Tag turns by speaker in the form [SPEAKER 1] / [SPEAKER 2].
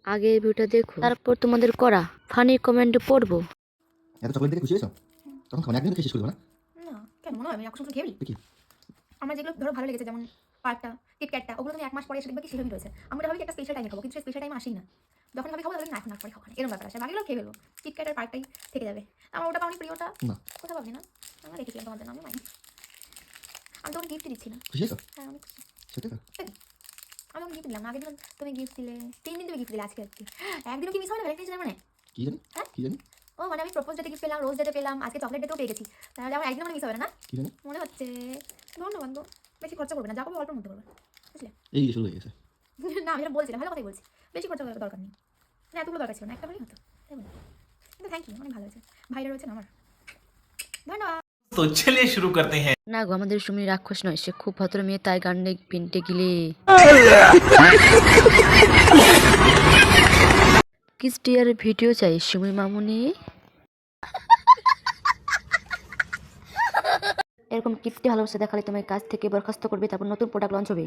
[SPEAKER 1] আগে এই ভিডিওটা দেখো, তারপর তোমাদের করা ফানি কমেন্ট পড়বো।
[SPEAKER 2] এত চকলেট দেখে খুশি হয়েছো? তখন খাওয়া একদিন খেয়ে শেষ করবো না?
[SPEAKER 3] না কেন মনে হয় আমি আকর্ষণ খেয়ে
[SPEAKER 2] কি
[SPEAKER 3] আমার যেগুলো ধরো ভালো লেগেছে, যেমন পার্কটা, কিটক্যাটটা, ওগুলো তুমি 1 মাস পরে এসে দেখবে কি সেরকমই রয়েছে। আমরা ভাবি একটা স্পেশাল টাইমে খাবো, কিন্তু স্পেশাল টাইমে আসেই না। যখন ভাবি খাবো তাহলে না, এখন আর পরে খাবো না, এরকম ব্যাপার আছে। বাকিগুলো খেয়ে ফেলবো, কিটক্যাট আর পার্কটাই থেকে যাবে। আমার ওটা অনেক প্রিয়টা
[SPEAKER 2] না
[SPEAKER 3] কোথাও পাবি না, আমরা রেখেছিলাম তোমার জন্য, আমি মাইনি। আমি তখন গিফট দিচ্ছি না।
[SPEAKER 2] খুশি হয়েছো?
[SPEAKER 3] হ্যাঁ অনেক খুশি।
[SPEAKER 2] সত্যি তো?
[SPEAKER 3] আমি তখন গিফট দিলাম না, আগের দিন তুমি গিফট দিলে, 3 দিন তুমি গিফট দিলে, আজকে একদিনও কি মিস হয় না ভ্যালেন্টাইন্স ডে মানে?
[SPEAKER 2] কি জানি
[SPEAKER 3] হ্যাঁ
[SPEAKER 2] কি জানি
[SPEAKER 3] ও মানে আমি প্রপোজ ডেতে গিফট পেলাম, রোজ ডেতে পেলাম, আজকে চকলেট ডেতেও পেয়ে গেছি, তাহলে আমার একদিনও মানে মিস হবে না?
[SPEAKER 2] কি জানি
[SPEAKER 3] মনে হচ্ছে। ধন্যবাদ গো, বেশি খরচা করবে না, যা করবে অল্পের মধ্যে করবে, বুঝলে?
[SPEAKER 2] এই শুরু হয়ে গেছে।
[SPEAKER 3] না আমি এটা বলছিলাম, ভালো কথাই বলছি, বেশি খরচা করার দরকার নেই। না এতগুলো দরকার ছিল না, একটা হলেই হতো, তাই বলে। কিন্তু থ্যাংক ইউ, অনেক ভালো হয়েছে, ভাইরা রয়েছে না আমার, ধন্যবাদ।
[SPEAKER 4] तो चलिए शुरू करते हैं।
[SPEAKER 1] না গো, আমাদের সুমি রাক্ষস নয়, সে খুব ভদ্র মেয়ে, তাই গান্ডে পিনটে গিলে কিস্টিয়ার ভিডিও চাই সুমি মামুনি। এরকম কিস্তি ভালোবাসা দেখালে তোমার কাছ থেকে বরখাস্ত করবে, তারপর নতুন প্রোডাক্ট লঞ্চ হবে।